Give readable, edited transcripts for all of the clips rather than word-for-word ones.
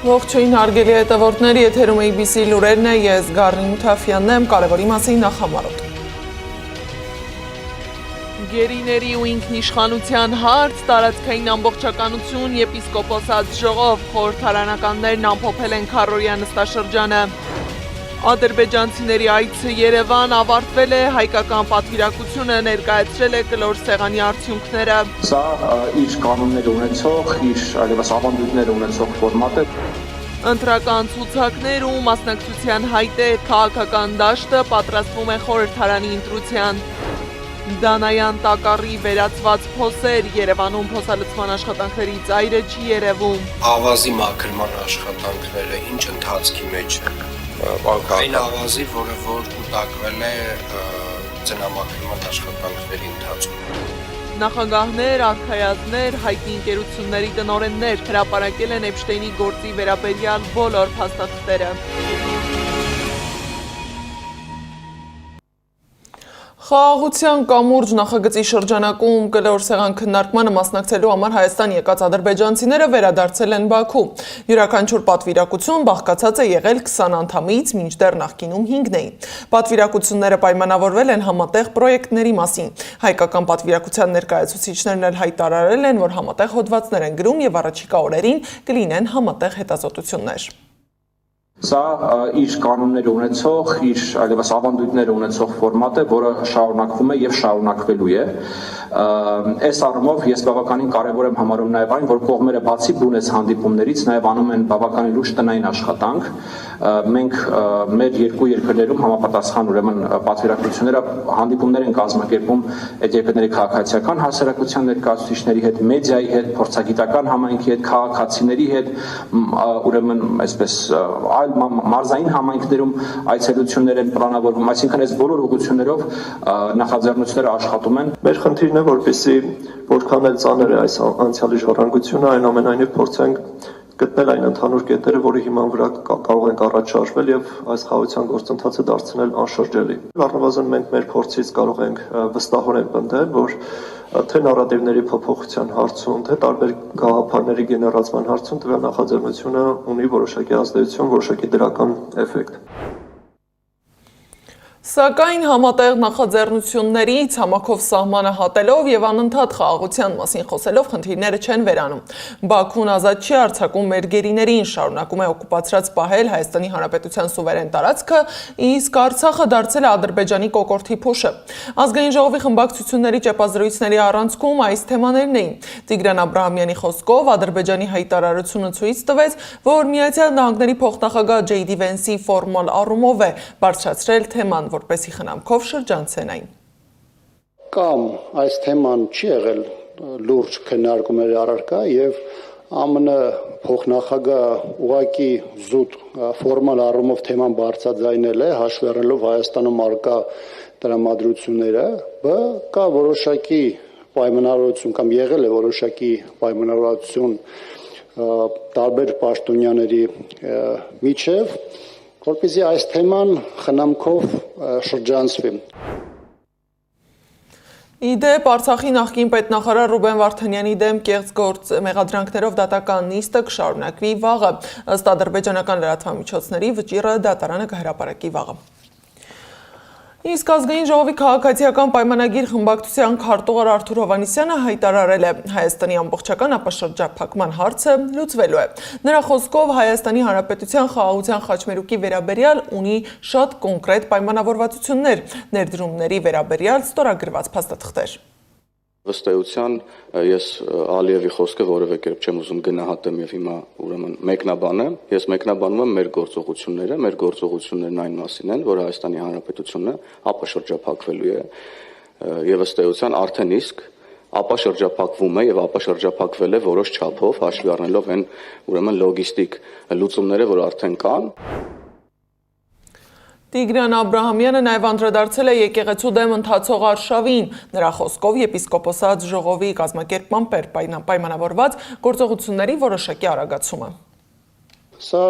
Ողջույն հարգելի հետևորդներ, եթերում ABC լուրերն է, ես Գառնի Մութաֆյանն եմ, կարևորի մասին նախամարոտ։ Գերիների ու ինքնիշխանության հարց, տարածքային ամբողջականություն, եպիսկոպոսած ժողով, խորհրդարանականներն ամփոփել են քառօրյա նստաշրջանը։ Ադրբեջանցիների այցը Երևան ավարտվել է, հայկական պատվիրակությունը ներկայացրել է կլոր սեղանի արդյունքները։ Սա իր կանոններ ունեցող, իր այլևս ավանդույթներ ունեցող ֆորմատ է։ Ընտրական ցուցակներ ու մասնակցության հայտ է, քաղաքական դաշտը պատրաստվում է խորհրդարանի ընտրության։ Դանայան տակառի վերածված փոսեր, Երևանում փոսալցման աշխատանքների ծայրը չի երևում։ Ավազի մաքրման աշխատանքները ինչ ընթացքի մեջ են։ Այն ավազի, որը որ կուտակվել է ձնամաքրման աշխատանքների ընթացքում։ Նախագահներ, արքայազներ, հայտնի ընկերությունների տնօրեններ հրապարակել են Էփշտեյնի գործի վերաբերյալ բոլոր փաստաթղթերը։ Խաղաղության կամուրջ նախագծի շրջանակում կլոր սեղան քննարկմանը մասնակցելու համար Հայաստան եկած ադրբեջանցիները վերադարձել են Բաքու։ Յուրաքանչյուր պատվիրակություն բաղկացած է եղել 20 անդամից, մինչդեռ նախկինում 5-ն էին։ Պատվիրակությունները պայմանավորվել են համատեղ պրոյեկտների մասին։ Հայկական պատվիրակության ներկայացուցիչներն էլ հայտարարել են, որ համատեղ հոդվածներ են գրում եւ առաջիկա օրերին կլինեն համատեղ հետազոտություններ։ Սա իր կանոններ ունեցող, իր այլևս ավանդույթներ ունեցող ֆորմատ է, որը շարունակվում է եւ շարունակվելու է։ Այս առումով ես բավականին կարևոր եմ համարում նաեւ այն, որ կողմերը բացի բունեց հանդիպումներից նաեւ անում են բավականին լուրջ տնային աշխատանք։ Մենք մեր երկու երկրներում համապատասխան ուրեմն պատվիրակությունները հանդիպումներ են կազմակերպում այդ երկրների քաղաքացիական հասարակության ներկայացուցիչների հետ, մեդիայի հետ, փորձագիտական համայնքի հետ, քաղաքացիների հետ, ուրեմն այսպես մարզային համայնքներում այցելություններ են պլանավորվում, այսինքն այս բոլոր ուղղություններով նախաձեռնությունները աշխատում են։ Մեր խնդիրն է, որպեսզի որքան էլ ծանր է այս անցյալի ժառանգությունը, այնուամենայնիվ փորձենք գտնել այն ընդհանուր կետերը, որի հիման վրա կարող ենք առաջ շարժվել եւ այս խաղաղության գործընթացը դարձնել անշրջելի։ Առնվազն մենք մեր փորձից կարող ենք վստահորեն պնդել, որ թե նարատիվների փոփոխության հարցում, թե տարբեր գաղափարների գեներացման հարցում տվյալ նախաձեռնությունը ունի որոշակի ազդեցություն, որոշակի դրական էֆեկտ։ Սակայն համատեղ նախաձեռնություններից համակով սահմանը հատելով եւ անընդհատ խաղաղության մասին խոսելով խնդիրները չեն վերանում։ Բաքուն ազատ չի արձակում մեր գերիներին, շարունակում է օկուպացրած պահել Հայաստանի Հանրապետության սուվերեն տարածքը, իսկ Արցախը դարձել է Ադրբեջանի կոկորդի փոշը։ Ազգային ժողովի խմբակցությունների ճեպազրույցների առանցքում այս թեմաներն էին։ Տիգրան Աբրահամյանի խոսքով Ադրբեջանի հայտարարությունը ցույց տվեց, որ Միացյալ Նահանգների փոխնախագահ Ջեյդի Վենսի ֆորմալ առումով է բարձրացրել թեման, որպեսի խնամքով շրջանցեն այն։ Կամ այս թեման չի եղել լուրջ քննարկումների առարկա եւ ԱՄՆ փոխնախագահ ուղակի զուտ ֆորմալ առումով թեման բարձրաձայնել է, հաշվի առնելով Հայաստանում արկա տրամադրությունները, կա որոշակի պայմանավորություն կամ եղել է որոշակի պայմանավորություն տարբեր պաշտոնյաների միջև, որպեսզի այս թեման խնամքով շրջանցվի։ Իդեպ Արցախի նախկին պետնախարար Ռուբեն Վարդանյանի դեմ կեղծ գործ մեղադրանքներով դատական նիստը կշարունակվի վաղը, ըստ ադրբեջանական լրատվամիջոցների վճիռը դատարանը կհրապարակի վաղը։ Իսկ ազգային ժողովի քաղաքացիական պայմանագիր խմբակցության քարտուղար Արթուր Հովհաննիսյանը հայտարարել է Հայաստանի ամբողջական ապաշրջափակման հարցը լուծվելու է։ Նրա խոսքով Հայաստանի Հանրապետության խաղաղության խաչմերուկի վերաբերյալ ունի շատ կոնկրետ պայմանավորվածություններ, ներդրումների վերաբերյալ ստորագրված փաստաթղթեր։ Ըստ էության ես Ալիևի խոսքը որևէ կերպ չեմ ուզում գնահատեմ եւ հիմա ուրեմն մեկնաբանեմ, ես մեկնաբանում եմ մեր գործողություններն այն մասին են, որ Հայաստանի Հանրապետությունը ապաշրջափակվելու է եւ ըստ էության արդեն իսկ ապաշրջափակվում է եւ ապաշրջափակվել է որոշ չափով, հաշվի առնելով այն ուրեմն լոգիստիկ լուծումները, որ արդեն կան։ Տիգրան Աբրահամյանը նաև անդրադարձել է եկեղեցու դեմ ընթացող արշավին։ Նրա խոսքով եպիսկոպոսած ժողովի կազմակերպման պայմանավորված գործողությունների որոշակի արագացումը։ Սա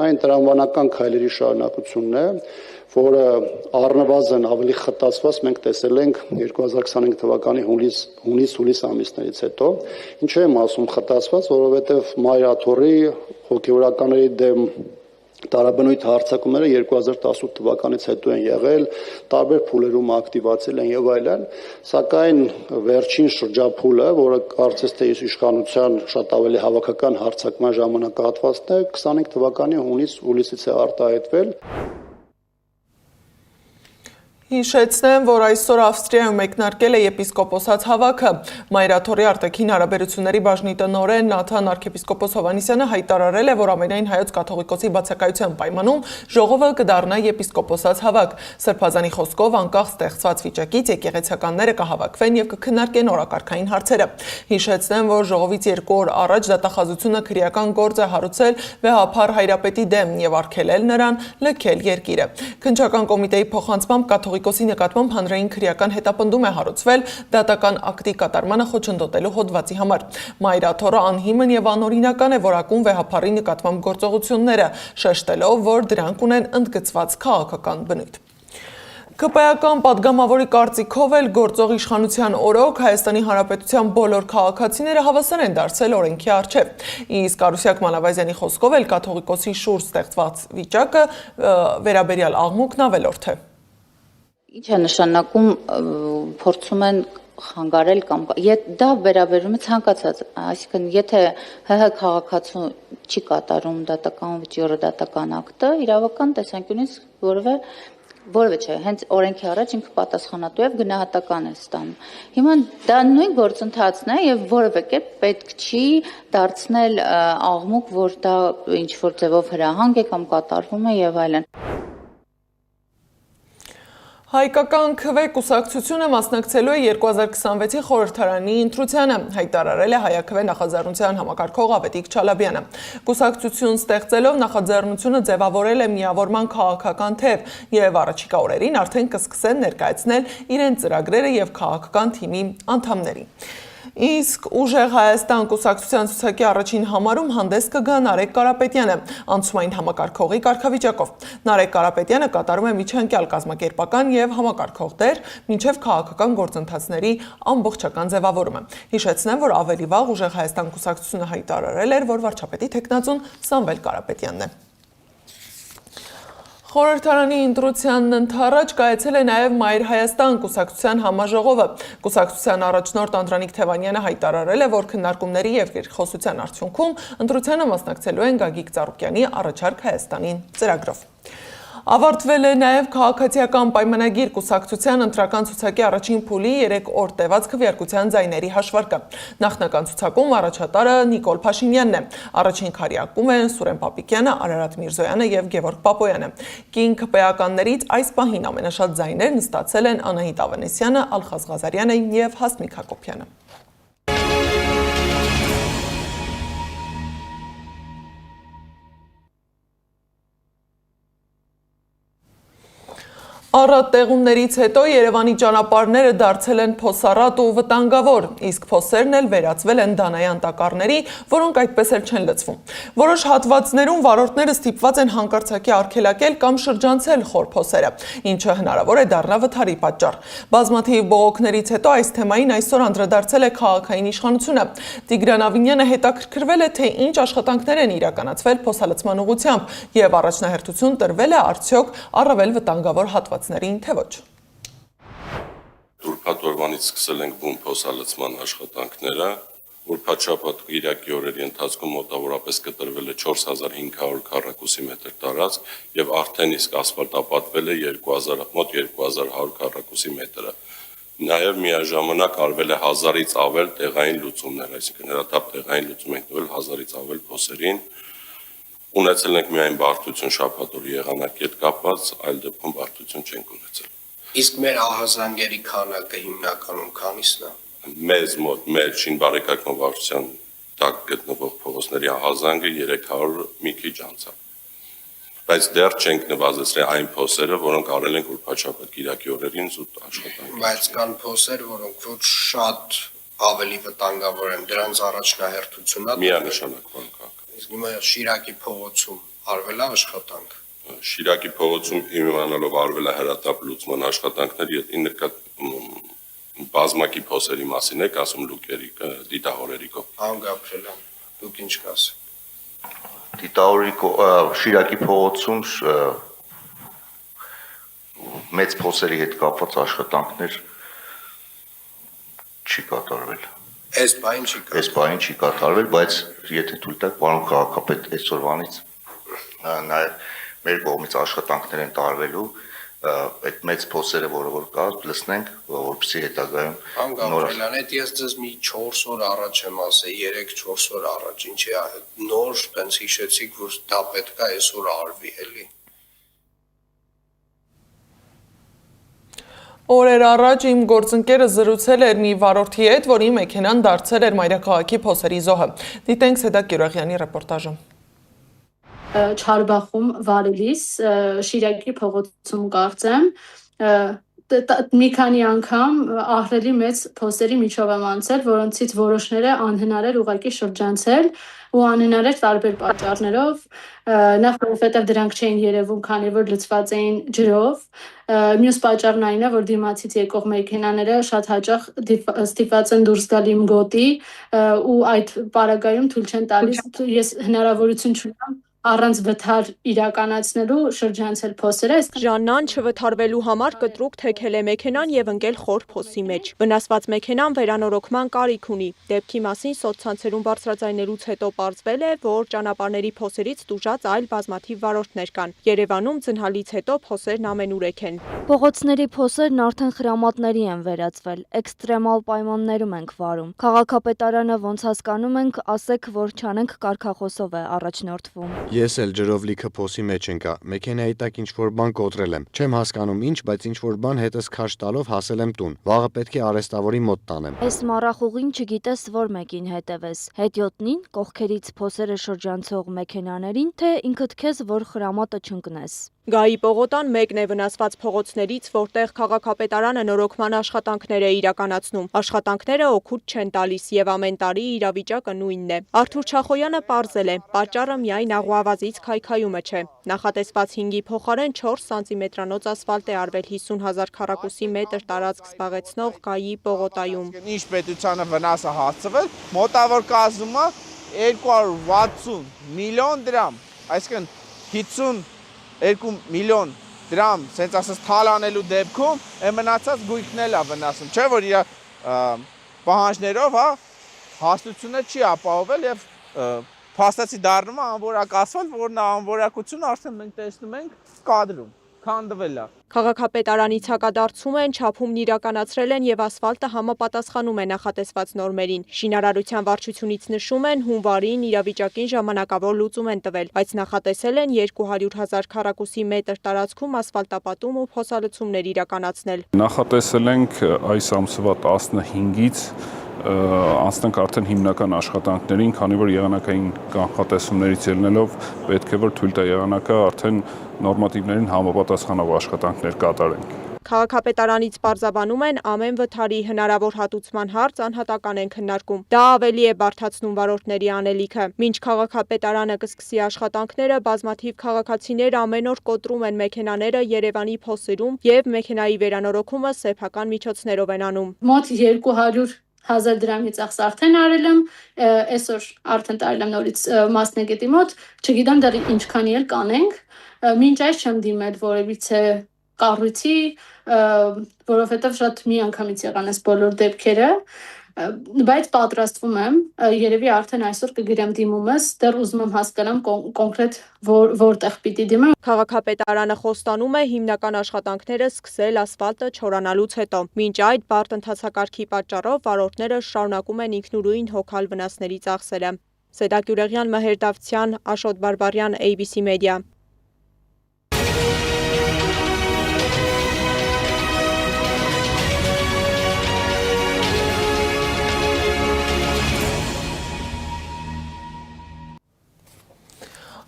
այն տրամաբանական քայլերի շարունակությունն է, որը առնվազն ավելի խտացված մենք տեսել ենք 2025 թվականի հունիս ամիսներից հետո։ Ինչու եմ ասում խտացված, որովհետև մայրաթորի հոգևորականների դեմ տարաբնույթ հարձակումները 2018 թվականից հետո են եղել, տարբեր փուլերում ակտիվացել են եւ այլն, սակայն վերջին շրջափուլը, որը կարծես թե իշխանության շատ ավելի հավաքական հարձակման ժամանակահատվածն է, 25 թվականի հունիսից է արտահայտվել։ Հիշեցնեմ, որ այսօր Ավստրիայում մեկնարկել է եպիսկոպոսաց հավաքը։ Մայրաթորի արտաքին հարաբերությունների բաժնի տնօրեն Նաթան arczepiskopos Հովհաննիսյանը հայտարարել է, որ ամենայն հայոց կաթողիկոսի բացակայության պայմանում ժողովը կդառնա եպիսկոպոսաց հավաք։ Սրբազանի խոսքով անկախ ստեղծված վիճակից եկեղեցականները կհավաքվեն եւ կքննարկեն օրակարգային հարցերը։ Հիշեցնեմ, որ ժողովից 2 օր առաջ դատախազությունը քրեական գործ է հարուցել վեհափառ Հայրապետի դեմ եւ արգելել նրան լքել երկիրը։ Քննչական կոմիտեի փոխանցմամբ կաթողիկոսի նկատմամբ հանրային քրեական հետապնդում է հարուցվել դատական ակտի կատարմանը խոչընդոտելու հոդվածի համար։ Մայրաթորը անհիմն եւ անօրինական է որակում վեհափառի նկատմամբ գործողությունները, շեշտելով, որ դրանք ունեն ընդգծված քաղաքական բնույթ։ ԿՊ-ական պատգամավորի կարծիքով էլ գործող իշխանության օրոք Հայաստանի Հանրապետության բոլոր քաղաքացիները հավասար են դարձել օրենքի առջև։ Իսկ Արուսյակ Մանավազյանի խոսքով էլ կաթողիկոսի շուրջ ստեղծված վիճակը վերաբերյալ աղմուկն ավելորդ է։ Ինչ է նշանակում փորձում են խանգարել կամ դա վերաբերում է ցանկացած, այսինքն եթե ՀՀ քաղաքացու չի կատարում դատական վճիռը դատական ակտը, իրավական տեսանկյունից որևէ չէ, հենց օրենքի առաջ ինքը պատասխանատու է գնահատական է ստանում։ Հիմա դա նույն գործընթացն է եւ որևէ կերպ պետք չի դարձնել աղմուկ, որ դա ինչ որ ձևով հրահանգ է կամ կատարվում է եւ այլն։ Հայկական ՔՎ կուսակցությունը մասնակցելու է 2026-ի խորհրդարանի ընտրությանը, հայտարարել է ՀԱՅԱՔՎ նախաձեռնության համակարգող Ավետիք Չալաբյանը։ Կուսակցություն ստեղծելով նախաձեռնությունը ձևավորել է միավորման քաղաքական թև եւ առաջիկա օրերին արդեն կսկսեն ներկայացնել իրենց ծրագրերը եւ քաղաքական թիմի անդամներին։ Իսկ ուժեղ Հայաստան կուսակցության ցուցակի առաջին համարում հանդես կգա Նարեկ Կարապետյանը, անցումային համակարգողի կարգավիճակով։ Նարեկ Կարապետյանը կատարում է միջանկյալ կազմակերպական եւ համակարգող դեր, մինչեւ քաղաքական գործընթացների ամբողջական ձևավորումը։ Հիշեցնեմ, որ ավելի վաղ ուժեղ Հայաստան կուսակցությունը հայտարարել էր, որ վարչապետի թեկնածուն Սամվել Կարապետյանն է։ Խորհրդարանի ընտրությանն ընդառաջ կայացել է նաև Մայր Հայաստան կուսակցության համաժողովը։ Կուսակցության առաջնորդ Անդրանիկ Թևանյանը հայտարարել է, որ քննարկումների եւ երկխոսության արդյունքում ընտրությանը մասնակցելու են Գագիկ Ծառուկյանի առաջարկ Հայաստանին ծրագրով։ Ավարտվել է նաև քաղաքացիական պայմանագիր կուսակցության ընտրական ցուցակի առաջին փուլի 3 օր տևած քվեարկության ձայների հաշվարկը։ Նախնական ցուցակում առաջատարը Նիկոլ Փաշինյանն է։ Առաջին քարյակում են Սուրեն Պապիկյանը, Արարատ Միրզոյանը եւ Գևորգ Պապոյանը։ Կին ԿՊ-ականներից այս պահին ամենաշատ ձայներն ստացել են Անահիտ Ավանեսյանը, Ալխազ Ղազարյանը եւ Հասմիկ Հակոբյանը։ Առատ տեղումներից հետո Երևանի ճանապարհները դարձել են փոսառատ ու վտանգավոր, իսկ փոսերն էլ վերածվել են դանայան տակառների, որոնք այդպես էլ չեն լցվում։ Որոշ հատվածներում վարորդները ստիպված են հանկարծակի արգելակել կամ շրջանցել խոր փոսերը, ինչը հնարավոր է դառնա վթարի պատճառ։ Բազմաթիվ բողոքներից հետո այս թեմային այսօր անդրադարձել է քաղաքային իշխանությունը։ Տիգրան Ավինյանը հետաքրքրվել է, թե ինչ աշխատանքներ են իրականացվել փոսալցման ուղղությամբ եւ առաջնահերթություն տրվել է արդյոք առավել վտանգավոր հատվածներին, թե ոչ։ Ուրբաթ օրվանից սկսել ենք բուն փոսալցման աշխատանքները, ուրբաթ-շաբաթ Կիրակի օրերի ընթացքում մոտավորապես կտրվել է 4500 քառակուսի մետր տարածք եւ արդեն իսկ ասֆալտապատվել է մոտ 2100 քառակուսի մետրը։ Նաեւ միաժամանակ արվել է 1000-ից ավել տեղային լուծումներ, այսինքն հրատապ տեղային լուծում ենք տվել 1000-ից ավել փոսերին։ Ունեցել ենք միայն բարդություն շաբաթօրի եղանակի հետ կապված, այլ դեպքում բարդություն չենք ունեցել։ Իսկ մեր ահազանգերի քանակը հիմնականում քանիսն է։ Մեզ մոտ մեր շինբարեկարգման վարչության տակ գտնվող փողոցների ահազանգը 300 մի քիչ անց է։ Բայց դեռ չենք նվազեցրել այն փոսերը, որոնք արել ենք ուրբաթ-շաբաթ Կիրակի օրերին զուտ աշխատանք։ Բայց կան փոսեր, որոնք ոչ շատ ավելի վտանգավոր են, դրանց առաջնահերթությունն է։ Միանշանակ բան կա։ Իսկ հիմա Շիրակի փողոցում արվել է աշխատանք։ Շիրակի փողոցում իմանալով արվել է հրատապ լուծման աշխատանքներ, ի նկատ բազմակի փոսերի մասին եք ասում լուկերի դիտահորերի կողմ։ Պարոն Գաբրելյան, դուք ինչ կասեք։ Դիտահորի Շիրակի փողոցում մեծ փոսերի հետ կապված աշխատանքներ չի կատարվել։ Այս բային չի կատարվել, բայց եթե թույլ տաք, պարոն քաղաքապետ, այսօրվանից նաև մեր կողմից աշխատանքներ են տարվելու, այդ մեծ փոսերը, որը որ կա, լցնենք, որպեսզի հետագայում Պարոն Գաբրելյան, այդ ես ձեզ մի 4 օր առաջ եմ ասել, 3-4 օր առաջ, ինչի նոր տենց հիշեցիք, որ դա պետք է այսօր արվի, էլի։ Օրեր առաջ իմ գործընկերը զրուցել էր մի վարորդի հետ, որի մեքենան դարձել էր մայրաքաղաքի փոսերի զոհը։ Դիտենք Սեդակ Գյուրեղյանի ռեպորտաժը։ Չարբախում վարելիս Շիրակի փողոցում կարծեմ մի քանի անգամ ահռելի մեծ փոսերի միջով եմ անցել, որոնցից որոշները անհնար էր ուղղակի շրջանցել ու անհնար էր տարբեր պատճառներով, նախ որովհետև դրանք չէին երևում, քանի որ լցված էին ջրով, մյուս պատճառն այն է, որ դիմացից եկող մեքենաները շատ հաճախ ստիպված են դուրս գալ իմ գոտի ու այդ պարագայում թույլ չեն տալիս, ես հնարավորություն չունեմ առանց վթար իրականացնելու շրջանցել փոսերը։ Ժաննան չվթարվելու համար կտրուկ թեքել է մեքենան եւ ընկել խոր փոսի մեջ։ Վնասված մեքենան վերանորոգման կարիք ունի։ Դեպքի մասին սոցցանցերում բարձրաձայնելուց հետո պարզվել է, որ ճանապարհների փոսերից տուժած այլ բազմաթիվ վարորդներ կան։ Երևանում ձնհալից հետո փոսերն ամենուրեք են։ Փողոցների փոսերն արդեն խրամատների են վերածվել։ Էքստրեմալ պայմաններում ենք վարում։ Քաղաքապետարանը ոնց հասկանում ենք, ասեք, որ չանենք կարգախոսով է առաջնորդվում։ Ես էլ ջրով լիքը փոսի մեջ ընկա, մեքենայի տակ ինչ-որ բան կոտրել եմ, չեմ հասկանում ինչ, բայց ինչ-որ բան հետս քաշ տալով հասել եմ տուն, վաղը պետք է արեստավորի մոտ տանեմ։ Այս մառախուղին չգիտես որ մեկին հետևես, հետիոտնին, կողքերից փոսերը շրջանցող մեքենաներին, թե ինքդ քեզ որ խրամատը չընկնես։ Գայի Պողոտան մեկն է վնասված փողոցներից, որտեղ քաղաքապետարանը նորոգման աշխատանքներ է իրականացնում։ Աշխատանքները օգուտ չեն տալիս եւ ամեն տարի իրավիճակը նույնն է։ Արթուր Չախոյանը պարզել է, պատճառը միայն աղուավազից քայքայումը չէ։ Նախատեսված 5-ի փոխարեն 4 սանտիմետրանոց ասֆալտ է արվել 50,000 քառակուսի մետր տարածք զբաղեցնող Գայի Պողոտայում։ Ինչ պետությանը վնասը հասցվել, մոտավոր կազմումը 260 միլիոն դրամ, այսինքն 52 միլիոն դրամ, սենց ասած թալանելու դեպքում, մնացած գույքն էլ է վնասում, չէ որ իր պահանջներով հաստությունը չի ապահովել եւ փաստացի դառնում է անորակ ասֆալտ, որն անորակությունը արդեն մենք տեսնում ենք կադրում, քանդվել է։ Քաղաքապետարանից հակադարձում են, չափումն իրականացրել են եւ ասֆալտը համապատասխանում է նախատեսված նորմերին։ Շինարարության վարչությունից նշում են, հունվարին իրավիճակին ժամանակավոր լուծում են տվել, բայց նախատեսել են 200,000 քառակուսի մետր տարածքում ասֆալտապատում ու փոսալցումներ իրականացնել։ Նախատեսել ենք այս ամսվա 15-ից անցնենք արդեն հիմնական աշխատանքներին, քանի որ եղանակային կանխատեսումներից ելնելով պետք է որ թույլ տա եղանակը արդեն նորմատիվներին համապատասխանող աշխատանքներ կատարենք։ Քաղաքապետարանից պարզաբանում են ամեն վթարի հնարավոր հատուցման հարց անհատական են քննարկում։ Դա ավելի է բարդացնում վարորդների անելիքը։ Մինչ քաղաքապետարանը կսկսի աշխատանքները, բազմաթիվ քաղաքացիներ ամեն օր կոտրում են մեքենաները Երևանի փոսերում եւ մեքենայի վերանորոգումը սեփական միջոցներով են անում։ Մոտ 200,000 դրամի ծախս արդեն արել եմ, այսօր արդեն տարել եմ նորից մասնագետի մոտ, չգիտեմ դեռ ինչքանի էլ կանենք, մինչ այս չեմ դիմել որևիցե կառույցի, որովհետև շատ միանգամից եղան այս բոլոր դեպքերը, բայց պատրաստվում եմ, երևի արդեն այսօր կգրեմ դիմումս, դեռ ուզում եմ հասկանամ կոնկրետ որտեղ պիտի դիմեմ։ Քաղաքապետարանը խոստանում է հիմնական աշխատանքները սկսել ասֆալտը չորանալուց հետո։ Մինչ այդ բարդ ընթացակարգի պատճառով վարորդները շարունակում են ինքնուրույն հոգալ վնասների ծախսերը։ Սեդակ Գյուրեղյան, Մհեր Դավթյան, Աշոտ Բարբարյան, ABC Media։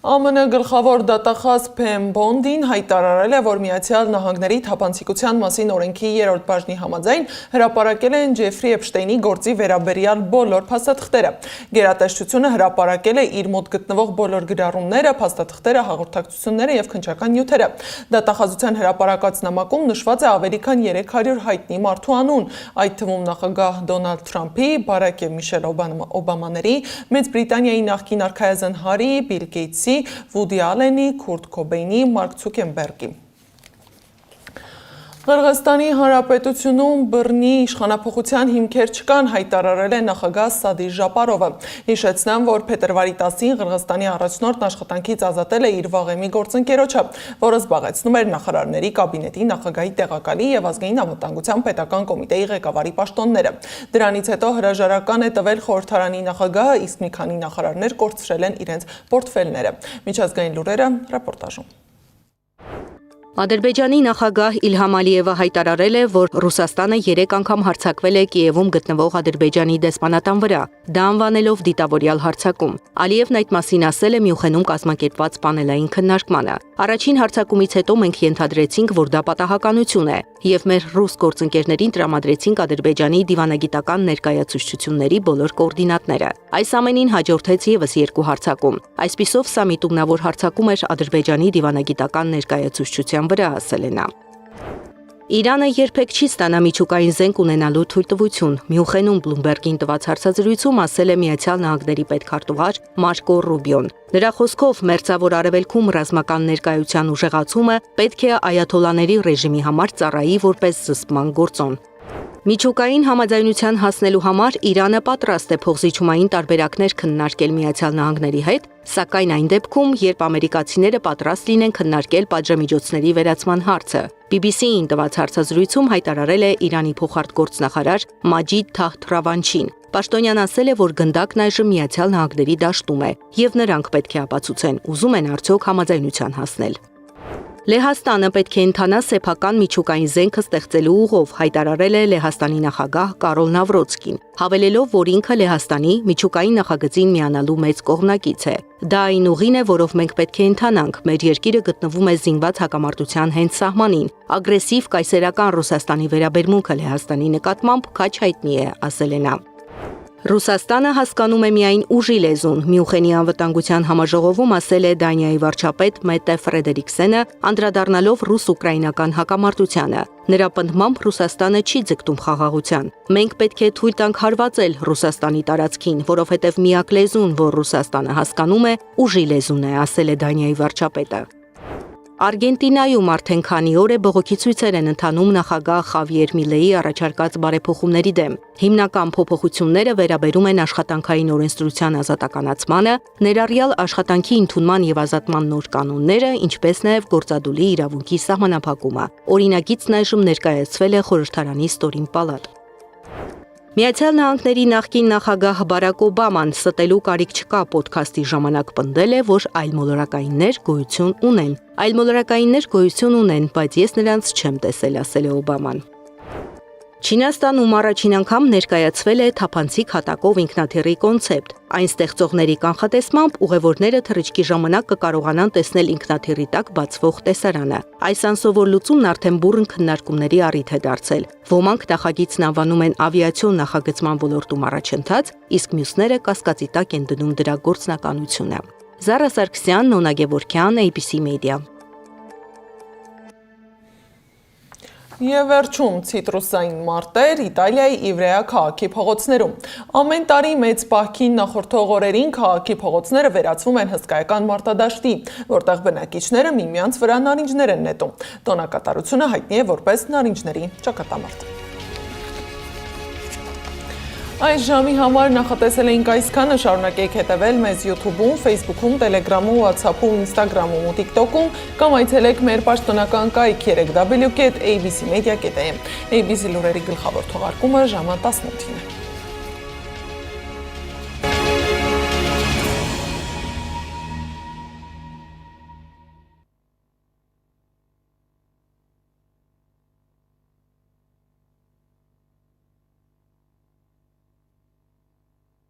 ԱՄՆ գլխավոր դատախազ Փեմ Բոնդին հայտարարել է, որ Միացյալ Նահանգների թափանցիկության մասին օրենքի 3-րդ բաժնի համաձայն հրապարակել են Ջեֆրի Էփշտեյնի գործի վերաբերյալ բոլոր փաստաթղթերը։ Գերատեսչությունը հրապարակել է իր մոտ գտնվող բոլոր գրառումները, փաստաթղթերը, հաղորդակցությունները եւ քննչական նյութերը։ Դատախազության հրապարակած նամակում նշված է ավելի քան 300 հայտնի մարդու անուն, այդ թվում նախագահ Դոնալդ Թրամփի, Բարակ եւ Միշել Օբամաների, Մեծ Բրիտանիայի նախկին արքայազն Հարի, Բիլ Գեյթսի, Վուդի Ալենի, Քուրտ Քոբեյնի, Մարկ Ցուկենբերգի։ Ղրղստանի Հանրապետությունում բռնի իշխանափոխության հիմքեր չկան, հայտարարել է նախագահ Սադի Ժապարովը։ Հիշեցնեմ, որ փետրվարի 10-ին Ղրղստանի առաջնորդն աշխատանքից ազատել է իր վաղեմի գործընկերոջը, որը զբաղեցնում էր նախարարների կաբինետի նախագահի տեղակալի եւ ազգային անվտանգության պետական կոմիտեի ղեկավարի պաշտոնները։ Դրանից հետո հրաժարական է տվել խորհրդարանի նախագահը, իսկ մի քանի նախարարներ կորցրել են իրենց պորտֆելները։ Միջազգային լուրերը ռեպորտաժում։ Ադրբեջանի նախագահ Իլհամ Ալիևը հայտարարել է, որ Ռուսաստանը 3 անգամ հարձակվել է Կիևում գտնվող Ադրբեջանի դեսպանատան վրա, դա անվանելով դիտավորյալ հարձակում։ Ալիևն այդ մասին ասել է Մյունխենում կազմակերպված պանելային քննարկմանը։ Առաջին հարձակումից հետո մենք ենթադրեցինք, որ դա պատահականություն է, եւ մեր ռուս գործընկերներին տրամադրեցինք Ադրբեջանի դիվանագիտական ներկայացուցչությունների բոլոր կոորդինատները։ Այս ամենին հաջորդեց եւս 2 հարձակում։ Այսպիսով սա միտումնավոր հարձակում էր Ադրբեջանի դիվանագիտական ներկայացուցչության վրա, ասել է նա։ Իրանը երբեք չի ստանա միջուկային զենք ունենալու թույլտվություն։ Մյունխենում Բլումբերգին տված հարցազրույցում ասել է Միացյալ Նահանգների պետքարտուղար Մարկո Ռուբիոն։ Նրա խոսքով մերձավոր արևելքում ռազմական ներկայության ուժեղացումը պետք է այաթոլաների ռեժիմի համար ծառայի որպես զսպման գործոն։ Միջուկային համաձայնության հասնելու համար Իրանը պատրաստ է փոխզիջումային տարբերակներ քննարկել Միացյալ Նահանգների հետ, սակայն այն դեպքում, երբ ամերիկացիները պատրաստ լինեն քննարկել պատժամիջոցների վերացման հարցը։ BBC-ին տված հարցազրույցում հայտարարել է Իրանի փոխարտգործնախարար Մաջիդ Թահթ Ռավանչին։ Պաշտոնյան ասել է, որ գնդակն այժմ Միացյալ Նահանգների դաշտում է, եւ նրանք պետք է ապացուցեն, ուզում են արդյոք համաձայնության հասնել։ Լեհաստանը պետք է ընթանա սեփական միջուկային զենքը ստեղծելու ուղով, հայտարարել է Լեհաստանի նախագահ Կարոլ Նավրոցկին, հավելելով, որ ինքը Լեհաստանի միջուկային նախագծին միանալու մեծ կողմնակից է։ Դա այն ուղին է, որով մենք պետք է ընթանանք։ Մեր երկիրը գտնվում է զինված հակամարտության հենց սահմանին։ Ագրեսիվ կայսերական Ռուսաստանի վերաբերմունքը Լեհաստանի նկատմամբ քաջ հայտնի է, ասել է նա։ Ռուսաստանը հասկանում է միայն ուժի լեզուն, Մյունխենի անվտանգության համաժողովում ասել է Դանիայի վարչապետ Մետե Ֆրեդերիկսենը, անդրադառնալով ռուս-ուկրաինական հակամարտությանը։ Նրա պնդմամբ Ռուսաստանը չի ձգտում խաղաղության։ Մենք պետք է թույլ տանք հարվածել Ռուսաստանի տարածքին, որովհետև միակ լեզուն, որ Ռուսաստանը հասկանում է, ուժի լեզուն է, ասել է Դանիայի վարչապետը։ Արգենտինայում արդեն քանի օր է բողոքի ցույցեր են ընթանում նախագահ Խավիեր Միլեի առաջարկած բարեփոխումների դեմ։ Հիմնական փոփոխությունները վերաբերում են աշխատանքային օրենսդրության ազատականացմանը, ներառյալ աշխատանքի ընդունման եւ ազատման նոր կանոնները, ինչպես նաեւ գործադուլի իրավունքի սահմանափակումը։ Օրինագիծն այժմ ներկայացվել է խորհրդարանի ստորին պալատ։ Միացյալ Նահանգների նախկին նախագահ Բարակ Օբաման ստելու կարիք չկա ոդքասթի ժամանակ պնդել է, որ այլմոլորակայիններ գոյություն ունեն։ Այլմոլորակայիններ գոյություն ունեն, բայց ես նրանց չեմ տեսել, ասել է Օբաման։ Չինաստանում առաջին անգամ ներկայացվել է թափանցիկ հատակով ինքնաթիռի կոնցեպտ։ Այն ստեղծողների կանխատեսմամբ ուղևորները թռիչքի ժամանակ կկարողանան տեսնել ինքնաթիռի տակ բացվող տեսարանը։ Այս անսովոր լուծումն արդեն բուռն քննարկումների առիթ է դարձել։ Ոմանք նախագիծն անվանում են ավիացիոն նախագծման ոլորտում առաջընթաց, իսկ մյուսները կասկածի տակ են դնում դրա գործնականությունը։ Զարա Սարգսյան, Նոնա Գևորգյան, ABC Media։ Եվ վերջում ցիտրուսային մարտեր Իտալիայի Իվրեա քաղաքի փողոցներում։ Ամեն տարի մեծ պահքին նախորդող օրերին քաղաքի փողոցները վերածվում են հսկայական մարտադաշտի, որտեղ բնակիչները միմյանց վրա նարինջներ են նետում։ Տոնակատարությունը հայտնի է որպես նարինջների ճակատամարտ։ Այս ժամի համար նախատեսել էինք այսքանը, շարունակեք հետևել մեզ YouTube-ում, Facebook-ում, Telegram-ում, WhatsApp-ում, Instagram-ում ու TikTok-ում կամ այցելեք մեր պաշտոնական կայք www.abcmedia.am։ ABC լուրերի գլխավոր թողարկումը ժամը 18-ին է։